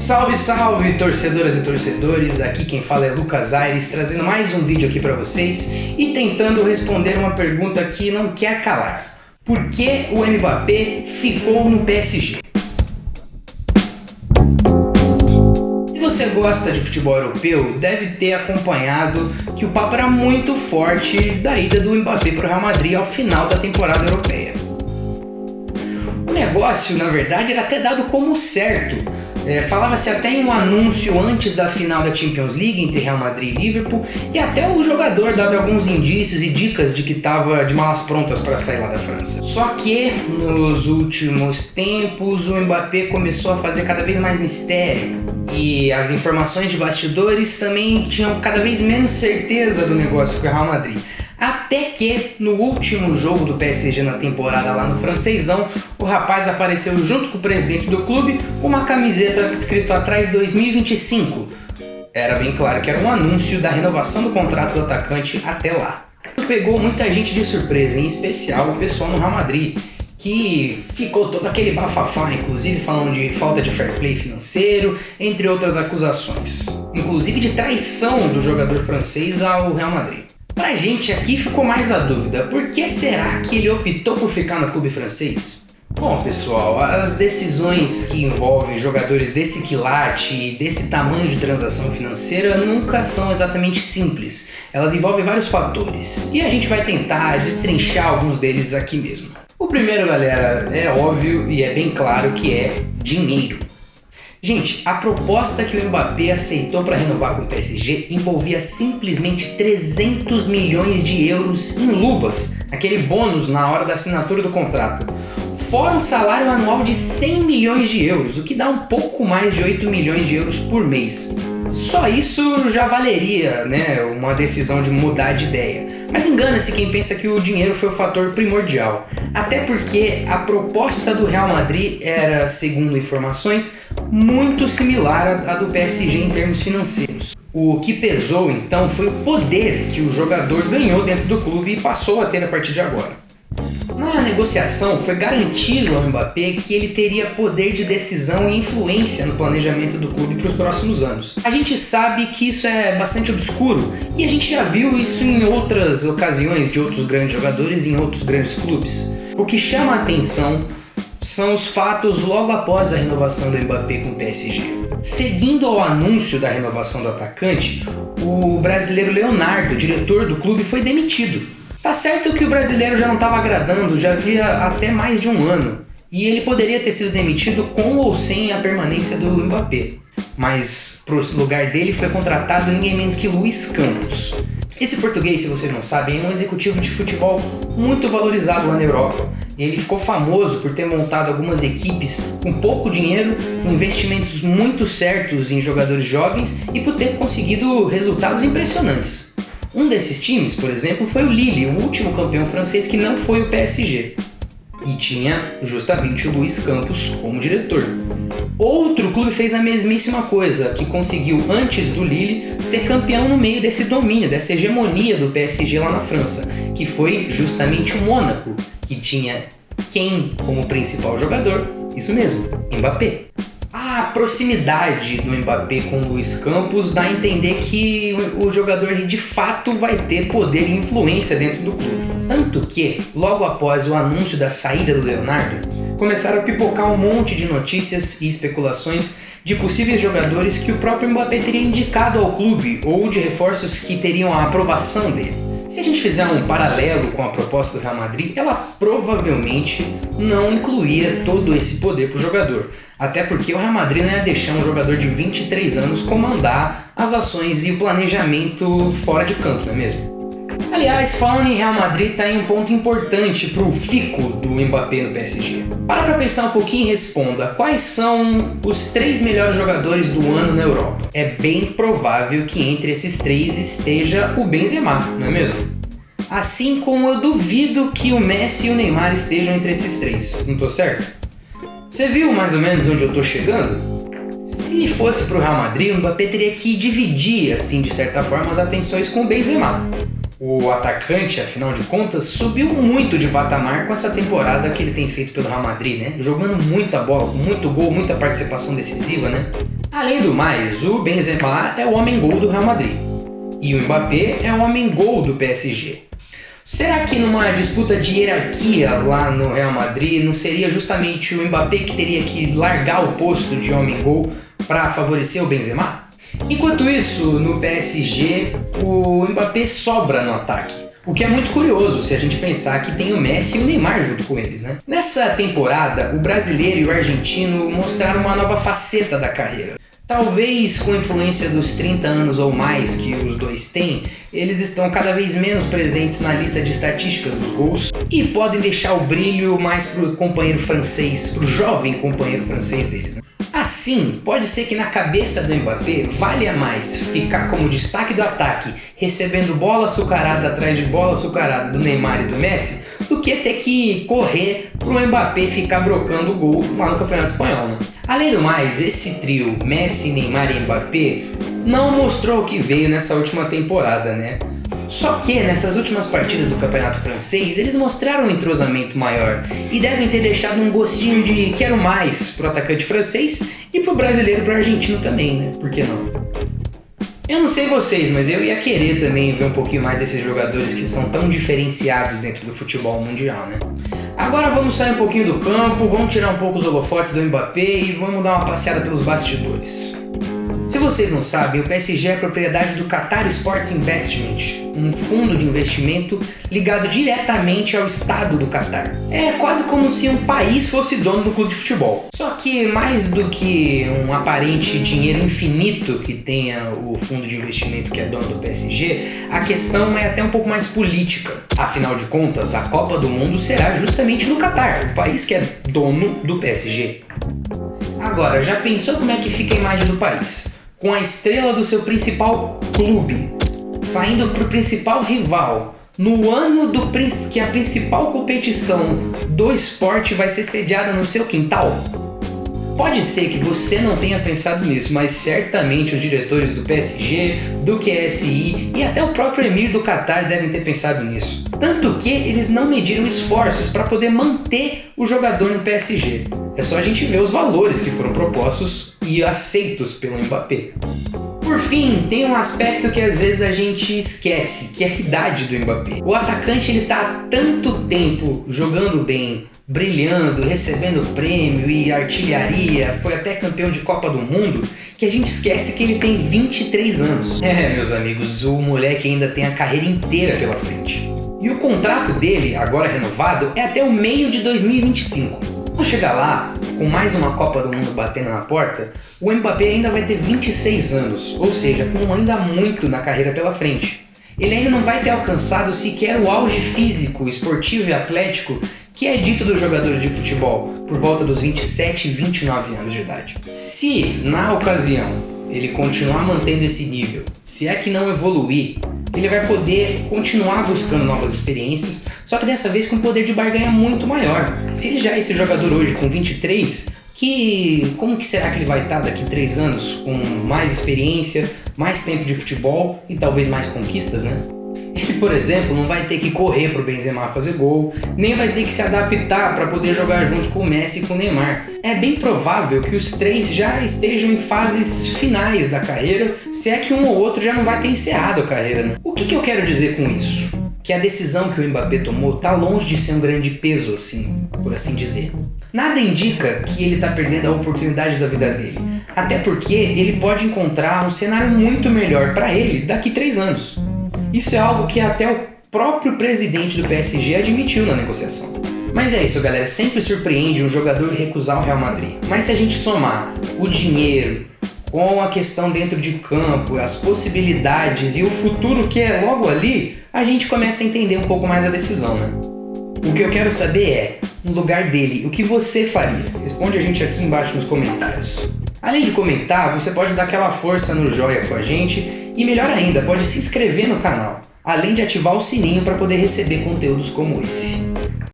Salve, salve, torcedoras e torcedores, aqui quem fala é Lucas Aires, trazendo mais um vídeo aqui para vocês e tentando responder uma pergunta que não quer calar. Por que o Mbappé ficou no PSG? Se você gosta de futebol europeu, deve ter acompanhado que o papo era muito forte da ida do Mbappé para o Real Madrid ao final da temporada europeia. O negócio, na verdade, era até dado como certo. Falava-se até em um anúncio antes da final da Champions League entre Real Madrid e Liverpool, e até o jogador dava alguns indícios e dicas de que estava de malas prontas para sair lá da França. Só que nos últimos tempos o Mbappé começou a fazer cada vez mais mistério, e as informações de bastidores também tinham cada vez menos certeza do negócio com o Real Madrid. Até que, no último jogo do PSG na temporada lá no Francesão, o rapaz apareceu junto com o presidente do clube com uma camiseta escrito atrás 2025. Era bem claro que era um anúncio da renovação do contrato do atacante até lá. Isso pegou muita gente de surpresa, em especial o pessoal no Real Madrid, que ficou todo aquele bafafá, inclusive falando de falta de fair play financeiro, entre outras acusações, inclusive de traição do jogador francês ao Real Madrid. Pra gente aqui ficou mais a dúvida, por que será que ele optou por ficar no clube francês? Bom, pessoal, as decisões que envolvem jogadores desse quilate e desse tamanho de transação financeira nunca são exatamente simples. Elas envolvem vários fatores e a gente vai tentar destrinchar alguns deles aqui mesmo. O primeiro, galera, é óbvio e é bem claro que é dinheiro. Gente, a proposta que o Mbappé aceitou para renovar com o PSG envolvia simplesmente 300 milhões de euros em luvas, aquele bônus na hora da assinatura do contrato, fora um salário anual de 100 milhões de euros, o que dá um pouco mais de 8 milhões de euros por mês. Só isso já valeria, uma decisão de mudar de ideia. Mas engana-se quem pensa que o dinheiro foi o fator primordial. Até porque a proposta do Real Madrid era, segundo informações, muito similar à do PSG em termos financeiros. O que pesou, então, foi o poder que o jogador ganhou dentro do clube e passou a ter a partir de agora. Na negociação, foi garantido ao Mbappé que ele teria poder de decisão e influência no planejamento do clube para os próximos anos. A gente sabe que isso é bastante obscuro e a gente já viu isso em outras ocasiões de outros grandes jogadores em outros grandes clubes. O que chama a atenção são os fatos logo após a renovação do Mbappé com o PSG. Seguindo ao anúncio da renovação do atacante, o brasileiro Leonardo, diretor do clube, foi demitido. Tá certo que o brasileiro já não estava agradando, já havia até mais de um ano, e ele poderia ter sido demitido com ou sem a permanência do Mbappé. Mas pro lugar dele foi contratado ninguém menos que Luis Campos. Esse português, se vocês não sabem, é um executivo de futebol muito valorizado lá na Europa. Ele ficou famoso por ter montado algumas equipes com pouco dinheiro, com investimentos muito certos em jogadores jovens e por ter conseguido resultados impressionantes. Um desses times, por exemplo, foi o Lille, o último campeão francês que não foi o PSG. E tinha justamente o Luis Campos como diretor. Outro clube fez a mesmíssima coisa, que conseguiu, antes do Lille, ser campeão no meio desse domínio, dessa hegemonia do PSG lá na França, que foi justamente o Mônaco, que tinha quem como principal jogador? Isso mesmo, Mbappé. A proximidade do Mbappé com o Luis Campos dá a entender que o jogador de fato vai ter poder e influência dentro do clube. Tanto que, logo após o anúncio da saída do Leonardo, começaram a pipocar um monte de notícias e especulações de possíveis jogadores que o próprio Mbappé teria indicado ao clube ou de reforços que teriam a aprovação dele. Se a gente fizer um paralelo com a proposta do Real Madrid, ela provavelmente não incluía todo esse poder para o jogador. Até porque o Real Madrid não ia deixar um jogador de 23 anos comandar as ações e o planejamento fora de campo, não é mesmo? Aliás, falando em Real Madrid, está em um ponto importante para o fico do Mbappé no PSG. Para pensar um pouquinho e responda, quais são os 3 melhores jogadores do ano na Europa? É bem provável que entre esses 3 esteja o Benzema, não é mesmo? Assim como eu duvido que o Messi e o Neymar estejam entre esses 3, não tô certo? Você viu mais ou menos onde eu tô chegando? Se fosse para o Real Madrid, o Mbappé teria que dividir, assim, de certa forma, as atenções com o Benzema. O atacante, afinal de contas, subiu muito de patamar com essa temporada que ele tem feito pelo Real Madrid, né? Jogando muita bola, com muito gol, muita participação decisiva, né? Além do mais, o Benzema é o homem-gol do Real Madrid e o Mbappé é o homem-gol do PSG. Será que numa disputa de hierarquia lá no Real Madrid não seria justamente o Mbappé que teria que largar o posto de homem-gol para favorecer o Benzema? Enquanto isso, no PSG, o Mbappé sobra no ataque, o que é muito curioso se a gente pensar que tem o Messi e o Neymar junto com eles, né? Nessa temporada, o brasileiro e o argentino mostraram uma nova faceta da carreira. Talvez com a influência dos 30 anos ou mais que os dois têm, eles estão cada vez menos presentes na lista de estatísticas dos gols e podem deixar o brilho mais pro companheiro francês, pro jovem companheiro francês deles, né? Assim, pode ser que na cabeça do Mbappé valha mais ficar como destaque do ataque, recebendo bola açucarada atrás de bola açucarada do Neymar e do Messi, do que ter que correr pro Mbappé ficar brocando o gol lá no Campeonato Espanhol, né? Além do mais, esse trio Messi, Neymar e Mbappé não mostrou o que veio nessa última temporada, né? Só que nessas últimas partidas do Campeonato Francês, eles mostraram um entrosamento maior e devem ter deixado um gostinho de quero mais pro atacante francês e pro brasileiro e pro argentino também, né? Por que não? Eu não sei vocês, mas eu ia querer também ver um pouquinho mais desses jogadores que são tão diferenciados dentro do futebol mundial, né? Agora vamos sair um pouquinho do campo, vamos tirar um pouco os holofotes do Mbappé e vamos dar uma passeada pelos bastidores. Se vocês não sabem, o PSG é propriedade do Qatar Sports Investment, um fundo de investimento ligado diretamente ao estado do Qatar. É quase como se um país fosse dono do clube de futebol. Só que mais do que um aparente dinheiro infinito que tenha o fundo de investimento que é dono do PSG, a questão é até um pouco mais política. Afinal de contas, a Copa do Mundo será justamente no Qatar, o país que é dono do PSG. Agora, já pensou como é que fica a imagem do país? Com a estrela do seu principal clube saindo para o principal rival no ano que a principal competição do esporte vai ser sediada no seu quintal? Pode ser que você não tenha pensado nisso, mas certamente os diretores do PSG, do QSI e até o próprio Emir do Qatar devem ter pensado nisso. Tanto que eles não mediram esforços para poder manter o jogador no PSG. É só a gente ver os valores que foram propostos e aceitos pelo Mbappé. Por fim, tem um aspecto que às vezes a gente esquece, que é a idade do Mbappé. O atacante ele tá há tanto tempo jogando bem, brilhando, recebendo prêmio e artilharia, foi até campeão de Copa do Mundo, que a gente esquece que ele tem 23 anos. Meus amigos, o moleque ainda tem a carreira inteira pela frente. E o contrato dele, agora renovado, é até o meio de 2025. Quando chegar lá, com mais uma Copa do Mundo batendo na porta, o Mbappé ainda vai ter 26 anos, ou seja, com ainda muito na carreira pela frente. Ele ainda não vai ter alcançado sequer o auge físico, esportivo e atlético que é dito do jogador de futebol, por volta dos 27 e 29 anos de idade. Se, na ocasião, ele continuar mantendo esse nível, se é que não evoluir, ele vai poder continuar buscando novas experiências, só que dessa vez com um poder de barganha muito maior. Se ele já é esse jogador hoje com 23, como que será que ele vai estar daqui 3 anos com mais experiência, mais tempo de futebol e talvez mais conquistas, né? Ele, por exemplo, não vai ter que correr para o Benzema fazer gol, nem vai ter que se adaptar para poder jogar junto com o Messi e com o Neymar. É bem provável que os três já estejam em fases finais da carreira, se é que um ou outro já não vai ter encerrado a carreira, né? O que eu quero dizer com isso? Que a decisão que o Mbappé tomou está longe de ser um grande peso, assim, por assim dizer. Nada indica que ele está perdendo a oportunidade da vida dele, até porque ele pode encontrar um cenário muito melhor para ele daqui 3 anos. Isso é algo que até o próprio presidente do PSG admitiu na negociação. Mas é isso, galera. Sempre surpreende um jogador recusar o Real Madrid. Mas se a gente somar o dinheiro com a questão dentro de campo, as possibilidades e o futuro que é logo ali, a gente começa a entender um pouco mais a decisão, né? O que eu quero saber é, no lugar dele, o que você faria? Responde a gente aqui embaixo nos comentários. Além de comentar, você pode dar aquela força no joinha com a gente e, melhor ainda, pode se inscrever no canal, além de ativar o sininho para poder receber conteúdos como esse.